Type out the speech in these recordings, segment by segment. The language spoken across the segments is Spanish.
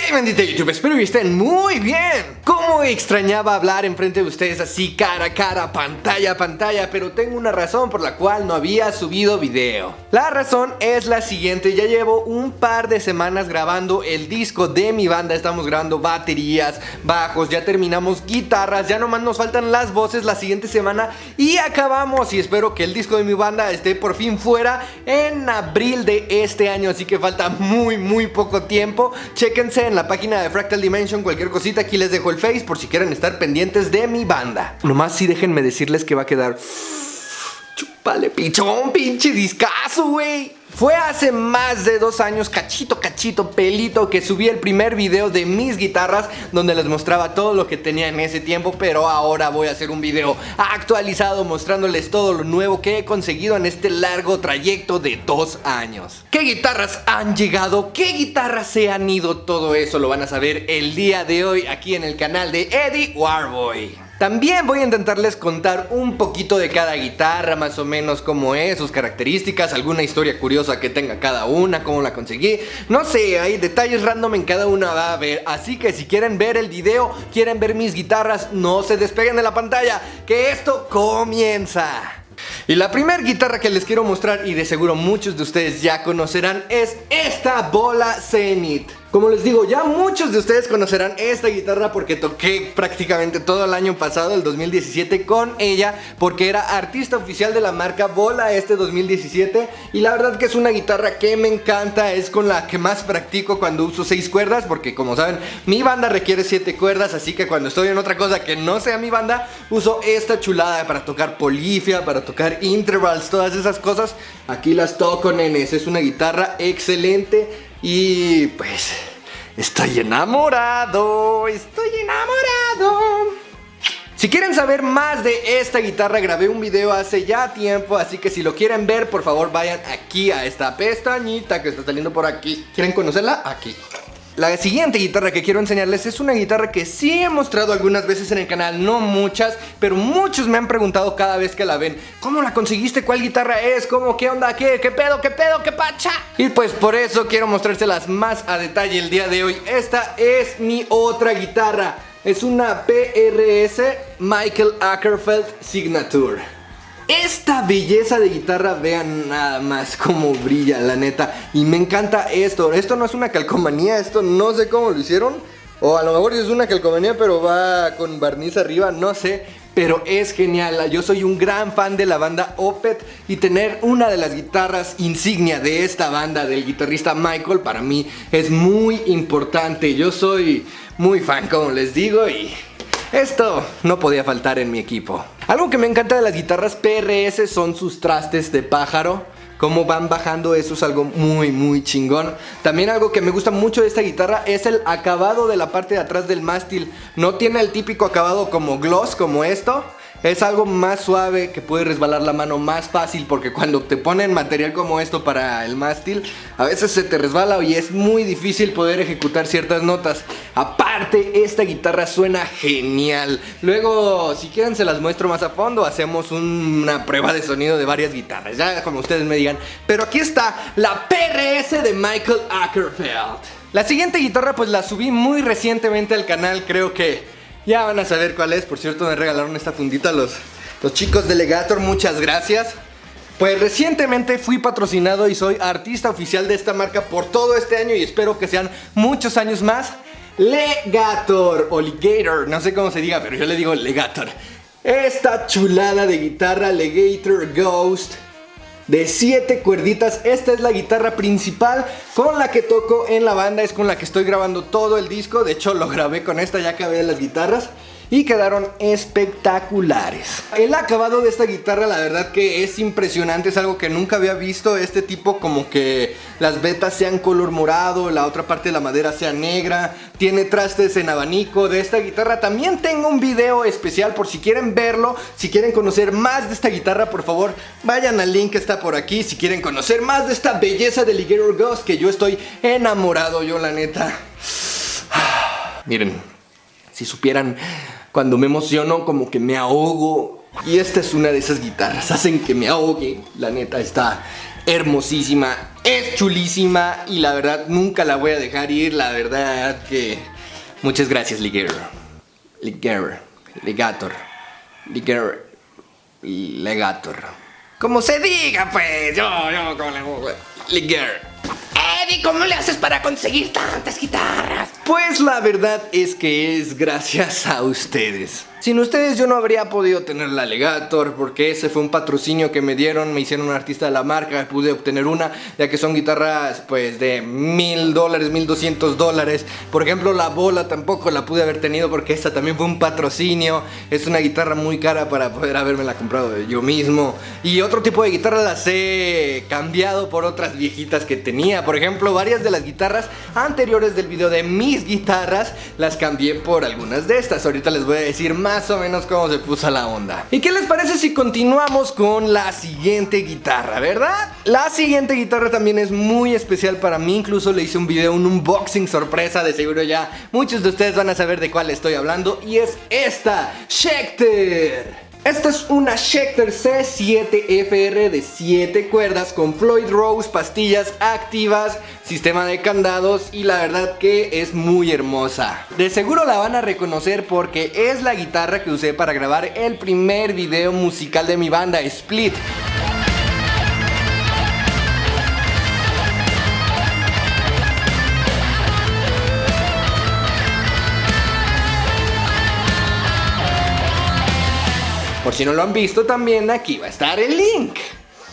¿Qué bendita YouTube? Espero que estén muy bien. Cómo extrañaba hablar enfrente de ustedes así cara a cara, pantalla a pantalla, pero tengo una razón por la cual no había subido video. La razón es la siguiente: ya llevo un par de semanas grabando el disco de mi banda. Estamos grabando baterías, bajos, ya terminamos guitarras, ya nomás nos faltan las voces la siguiente semana y acabamos. Y espero que el disco de mi banda esté por fin fuera en abril de este año, así que falta muy poco tiempo. Chéquense en la página de Fractal Dimension cualquier cosita, aquí les dejo el Face por si quieren estar pendientes de mi banda. Nomás sí déjenme decirles que va a quedar chúpale pichón, pinche discazo, güey. Fue hace más de 2 años, cachito, pelito, que subí el primer video de mis guitarras donde les mostraba todo lo que tenía en ese tiempo, pero ahora voy a hacer un video actualizado mostrándoles todo lo nuevo que he conseguido en este largo trayecto de 2 años. ¿Qué guitarras han llegado? ¿Qué guitarras se han ido? Todo eso lo van a saber el día de hoy aquí en el canal de Eddie Warboy. También voy a intentarles contar un poquito de cada guitarra, más o menos cómo es, sus características, alguna historia curiosa que tenga cada una, cómo la conseguí. No sé, hay detalles random en cada una va a haber, así que si quieren ver el video, quieren ver mis guitarras, no se despeguen de la pantalla, que esto comienza. Y la primera guitarra que les quiero mostrar, y de seguro muchos de ustedes ya conocerán, es esta Bola Zenith. Como les digo, ya muchos de ustedes conocerán esta guitarra porque toqué prácticamente todo el año pasado, el 2017, con ella, porque era artista oficial de la marca Bola este 2017. Y la verdad que es una guitarra que me encanta, es con la que más practico cuando uso 6 cuerdas, porque como saben, mi banda requiere 7 cuerdas, así que cuando estoy en otra cosa que no sea mi banda, uso esta chulada para tocar polifia, para tocar intervals, todas esas cosas. Aquí las toco, nenes, es una guitarra excelente. Y pues estoy enamorado. Si quieren saber más de esta guitarra, grabé un video hace ya tiempo, así que si lo quieren ver, por favor vayan aquí a esta pestañita que está saliendo por aquí. ¿Quieren conocerla? Aquí. La siguiente guitarra que quiero enseñarles es una guitarra que sí he mostrado algunas veces en el canal, no muchas, pero muchos me han preguntado cada vez que la ven: ¿cómo la conseguiste? ¿Cuál guitarra es? ¿Cómo? ¿Qué onda? ¿Qué pedo? ¿Qué pacha? Y pues por eso quiero mostrárselas más a detalle el día de hoy. Esta es mi otra guitarra, es una PRS Michael Åkerfeldt Signature. Esta belleza de guitarra, vean nada más cómo brilla, la neta. Y me encanta esto. Esto no es una calcomanía, esto no sé cómo lo hicieron. O a lo mejor es una calcomanía pero va con barniz arriba, no sé. Pero es genial, yo soy un gran fan de la banda Opeth. Y tener una de las guitarras insignia de esta banda, del guitarrista Michael, para mí es muy importante. Yo soy muy fan, como les digo, y esto no podía faltar en mi equipo. Algo que me encanta de las guitarras PRS son sus trastes de pájaro. Cómo van bajando, eso es algo muy chingón. También algo que me gusta mucho de esta guitarra es el acabado de la parte de atrás del mástil. No tiene el típico acabado como gloss, como esto. Es algo más suave, que puede resbalar la mano más fácil, porque cuando te ponen material como esto para el mástil, a veces se te resbala y es muy difícil poder ejecutar ciertas notas. Aparte, esta guitarra suena genial. Luego, si quieren se las muestro más a fondo, hacemos una prueba de sonido de varias guitarras, ya como ustedes me digan. Pero aquí está la PRS de Michael Åkerfeldt. La siguiente guitarra pues la subí muy recientemente al canal, creo que ya van a saber cuál es. Por cierto, me regalaron esta fundita los chicos de Legator, muchas gracias. Pues recientemente fui patrocinado y soy artista oficial de esta marca por todo este año y espero que sean muchos años más. Legator o Legator, no sé cómo se diga, pero yo le digo Legator. Esta chulada de guitarra Legator Ghost de 7 cuerditas. Esta es la guitarra principal con la que toco en la banda, es con la que estoy grabando todo el disco. De hecho lo grabé con esta, ya acabé las guitarras y quedaron espectaculares. El acabado de esta guitarra la verdad que es impresionante, es algo que nunca había visto. Este tipo, como que las vetas sean color morado, la otra parte de la madera sea negra. Tiene trastes en abanico. De esta guitarra también tengo un video especial por si quieren verlo. Si quieren conocer más de esta guitarra, por favor vayan al link que está por aquí. Si quieren conocer más de esta belleza de Legator Ghost, que yo estoy enamorado, yo la neta. Miren, si supieran, cuando me emociono como que me ahogo. Y esta es una de esas guitarras, hacen que me ahogue. La neta está hermosísima. Es chulísima y la verdad nunca la voy a dejar ir. La verdad que muchas gracias, Legator, como se diga, pues. Yo como Legator. Eddie, ¿cómo le haces para conseguir tantas guitarras? Pues la verdad es que es gracias a ustedes. Sin ustedes yo no habría podido tener la Legator, porque ese fue un patrocinio que me dieron, me hicieron un artista de la marca, pude obtener una, ya que son guitarras pues de $1,000, $1,200. Por ejemplo, la bola tampoco la pude haber tenido porque esta también fue un patrocinio. Es una guitarra muy cara para poder habérmela comprado yo mismo. Y otro tipo de guitarra las he cambiado por otras viejitas que tenía. Por ejemplo, varias de las guitarras anteriores del video de mis guitarras las cambié por algunas de estas. Ahorita les voy a decir más o menos cómo se puso la onda. ¿Y qué les parece si continuamos con la siguiente guitarra, verdad? La siguiente guitarra también es muy especial para mí. Incluso le hice un video, un unboxing sorpresa. De seguro ya muchos de ustedes van a saber de cuál estoy hablando. Y es esta Schecter. Esta es una Schecter C7FR de 7 cuerdas con Floyd Rose, pastillas activas, sistema de candados y la verdad que es muy hermosa. De seguro la van a reconocer porque es la guitarra que usé para grabar el primer video musical de mi banda, Split. Por si no lo han visto, también aquí va a estar el link.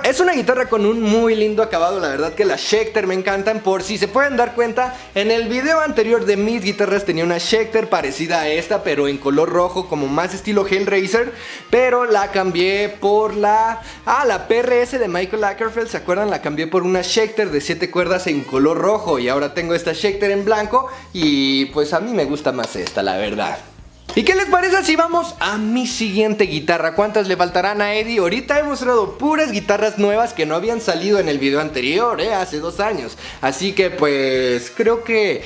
Es una guitarra con un muy lindo acabado, la verdad que las Schecter me encantan. Por si se pueden dar cuenta, en el video anterior de mis guitarras tenía una Schecter parecida a esta, pero en color rojo, como más estilo Hellraiser. Pero la cambié por la PRS de Michael Ackerfeld, ¿se acuerdan? La cambié por una Schecter de 7 cuerdas en color rojo. Y ahora tengo esta Schecter en blanco y pues a mí me gusta más esta, la verdad. ¿Y qué les parece si vamos a mi siguiente guitarra? ¿Cuántas le faltarán a Eddie? Ahorita he mostrado puras guitarras nuevas que no habían salido en el video anterior, hace 2 años. Así que pues creo que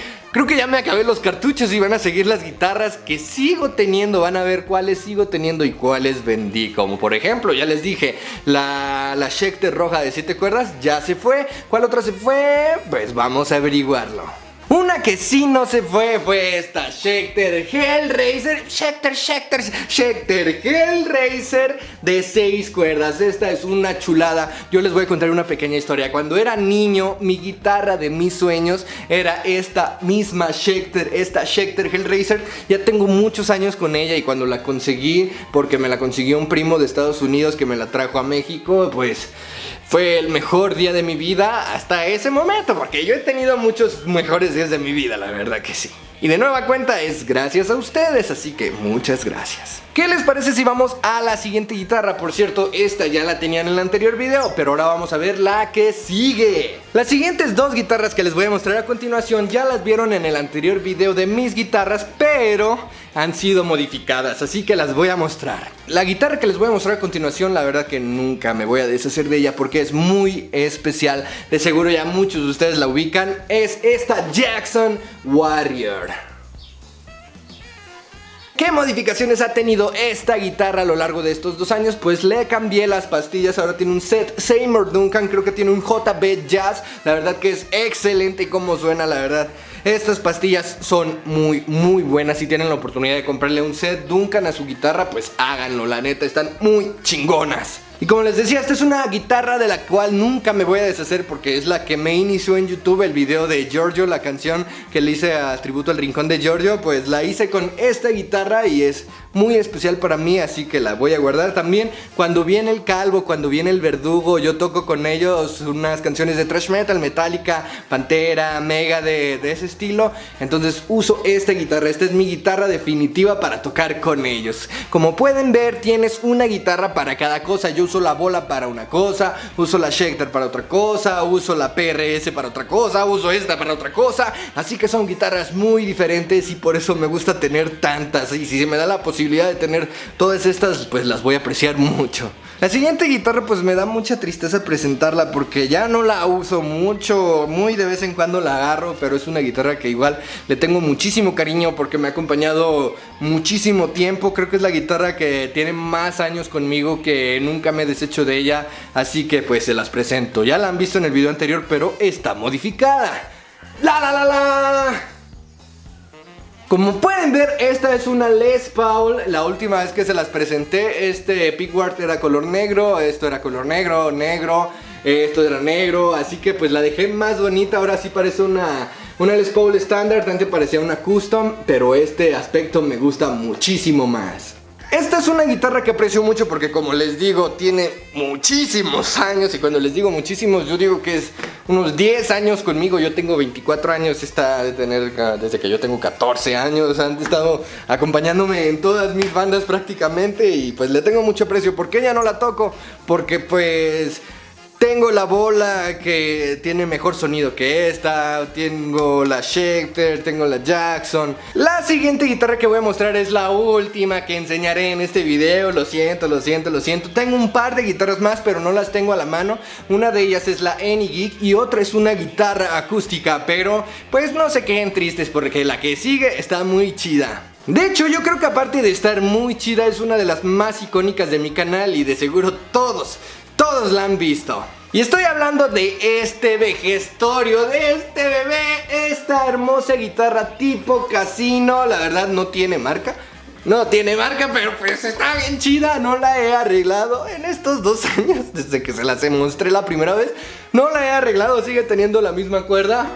ya me acabé los cartuchos y van a seguir las guitarras que sigo teniendo. Van a ver cuáles sigo teniendo y cuáles vendí. Como por ejemplo, ya les dije, la Schecter roja de 7 cuerdas ya se fue. ¿Cuál otra se fue? Pues vamos a averiguarlo. Una que sí no se fue esta Schecter Hellraiser. Schecter Hellraiser de 6 cuerdas. Esta es una chulada. Yo les voy a contar una pequeña historia. Cuando era niño, mi guitarra de mis sueños era esta misma Schecter, esta Schecter Hellraiser. Ya tengo muchos años con ella y cuando la conseguí, porque me la consiguió un primo de Estados Unidos que me la trajo a México, pues fue el mejor día de mi vida hasta ese momento, porque yo he tenido muchos mejores días de mi vida, la verdad que sí. Y de nueva cuenta es gracias a ustedes, así que muchas gracias. ¿Qué les parece si vamos a la siguiente guitarra? Por cierto, esta ya la tenían en el anterior video, pero ahora vamos a ver la que sigue. Las siguientes 2 guitarras que les voy a mostrar a continuación ya las vieron en el anterior video de mis guitarras, pero han sido modificadas, así que las voy a mostrar. La guitarra que les voy a mostrar a continuación, la verdad que nunca me voy a deshacer de ella porque es muy especial. De seguro ya muchos de ustedes la ubican. Es esta Jackson Warrior. ¿Qué modificaciones ha tenido esta guitarra a lo largo de estos 2 años? Pues le cambié las pastillas, ahora tiene un set Seymour Duncan, creo que tiene un JB Jazz. La verdad que es excelente como suena, la verdad. Estas pastillas son muy buenas. Si tienen la oportunidad de comprarle un set Duncan a su guitarra, pues háganlo, la neta, están muy chingonas. Y como les decía, esta es una guitarra de la cual nunca me voy a deshacer porque es la que me inició en YouTube, el video de Giorgio, la canción que le hice a tributo al Rincón de Giorgio, pues la hice con esta guitarra y es muy especial para mí, así que la voy a guardar. También cuando viene el Calvo, cuando viene el Verdugo, yo toco con ellos unas canciones de thrash metal, Metallica, Pantera, Mega, de ese estilo. Entonces uso esta guitarra, esta es mi guitarra definitiva para tocar con ellos. Como pueden ver, tienes una guitarra para cada cosa. Yo uso la bola para una cosa, uso la Schecter para otra cosa, uso la PRS para otra cosa, uso esta para otra cosa. Así que son guitarras muy diferentes y por eso me gusta tener tantas. Y si se me da la posibilidad de tener todas estas, pues las voy a apreciar mucho. La siguiente guitarra pues me da mucha tristeza presentarla porque ya no la uso mucho, muy de vez en cuando la agarro, pero es una guitarra que igual le tengo muchísimo cariño porque me ha acompañado muchísimo tiempo. Creo que es la guitarra que tiene más años conmigo, que nunca me he deshecho de ella, así que pues se las presento. Ya la han visto en el video anterior, pero está modificada. ¡La! Como pueden ver, esta es una Les Paul. La última vez que se las presenté, este pickguard era color negro, esto era color negro, esto era negro, así que pues la dejé más bonita. Ahora sí parece una Les Paul estándar, antes parecía una custom, pero este aspecto me gusta muchísimo más. Esta es una guitarra que aprecio mucho porque, como les digo, tiene muchísimos años. Y cuando les digo muchísimos, yo digo que es unos 10 años conmigo. Yo tengo 24 años, esta de tener desde que yo tengo 14 años. Han estado acompañándome en todas mis bandas prácticamente. Y pues le tengo mucho aprecio. ¿Por qué ya no la toco? Porque pues tengo la bola que tiene mejor sonido que esta, tengo la Schecter, tengo la Jackson. La siguiente guitarra que voy a mostrar es la última que enseñaré en este video. Lo siento. Tengo un par de guitarras más, pero no las tengo a la mano. Una de ellas es la Anygeek y otra es una guitarra acústica, pero pues no se queden tristes porque la que sigue está muy chida. De hecho, yo creo que aparte de estar muy chida, es una de las más icónicas de mi canal y de seguro todos la han visto. Y estoy hablando de este vejestorio, de este bebé, esta hermosa guitarra tipo casino. La verdad no tiene marca. No tiene marca, pero pues está bien chida. No la he arreglado en estos 2 años, desde que se las mostré la primera vez. No la he arreglado, sigue teniendo la misma cuerda.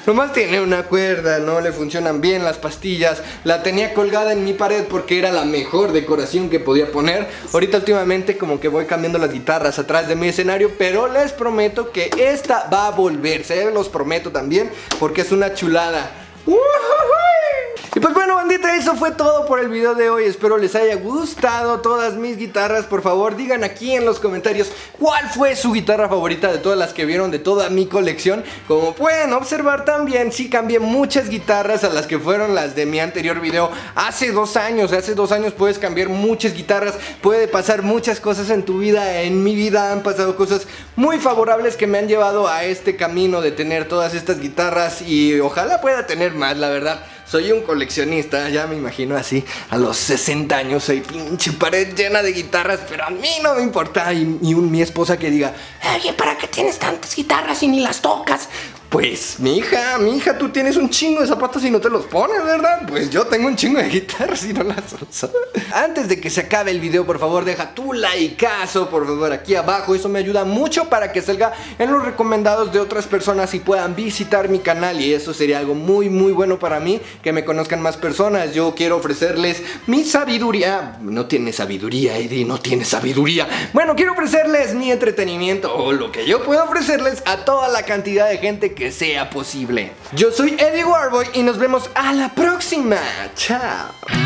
Nomás tiene una cuerda, no le funcionan bien las pastillas. La tenía colgada en mi pared porque era la mejor decoración que podía poner. Ahorita últimamente como que voy cambiando las guitarras atrás de mi escenario, pero les prometo que esta va a volver. Se los prometo también, porque es una chulada. Y pues bueno, bandita, eso fue todo por el video de hoy. Espero les haya gustado todas mis guitarras. Por favor, digan aquí en los comentarios cuál fue su guitarra favorita de todas las que vieron, de toda mi colección. Como pueden observar también, sí cambié muchas guitarras a las que fueron las de mi anterior video hace 2 años. Hace 2 años puedes cambiar muchas guitarras, puede pasar muchas cosas en tu vida. En mi vida han pasado cosas muy favorables que me han llevado a este camino de tener todas estas guitarras, y ojalá pueda tener más, la verdad. Soy un coleccionista, ya me imagino así, a los 60 años, soy pinche pared llena de guitarras, pero a mí no me importa. Y mi esposa que diga, oye, ¿para qué tienes tantas guitarras y ni las tocas? pues, mi hija, tú tienes un chingo de zapatos y no te los pones, ¿verdad? Pues yo tengo un chingo de guitarras y no las uso. Antes de que se acabe el video, por favor, deja tu likeazo, por favor, aquí abajo. Eso me ayuda mucho para que salga en los recomendados de otras personas y puedan visitar mi canal. Y eso sería algo muy bueno para mí, que me conozcan más personas. Yo quiero ofrecerles mi sabiduría. No tiene sabiduría, Eddie, no tiene sabiduría. Bueno, quiero ofrecerles mi entretenimiento, o lo que yo puedo ofrecerles a toda la cantidad de gente que sea posible. Yo soy Eddie Warboy y nos vemos a la próxima. Chao.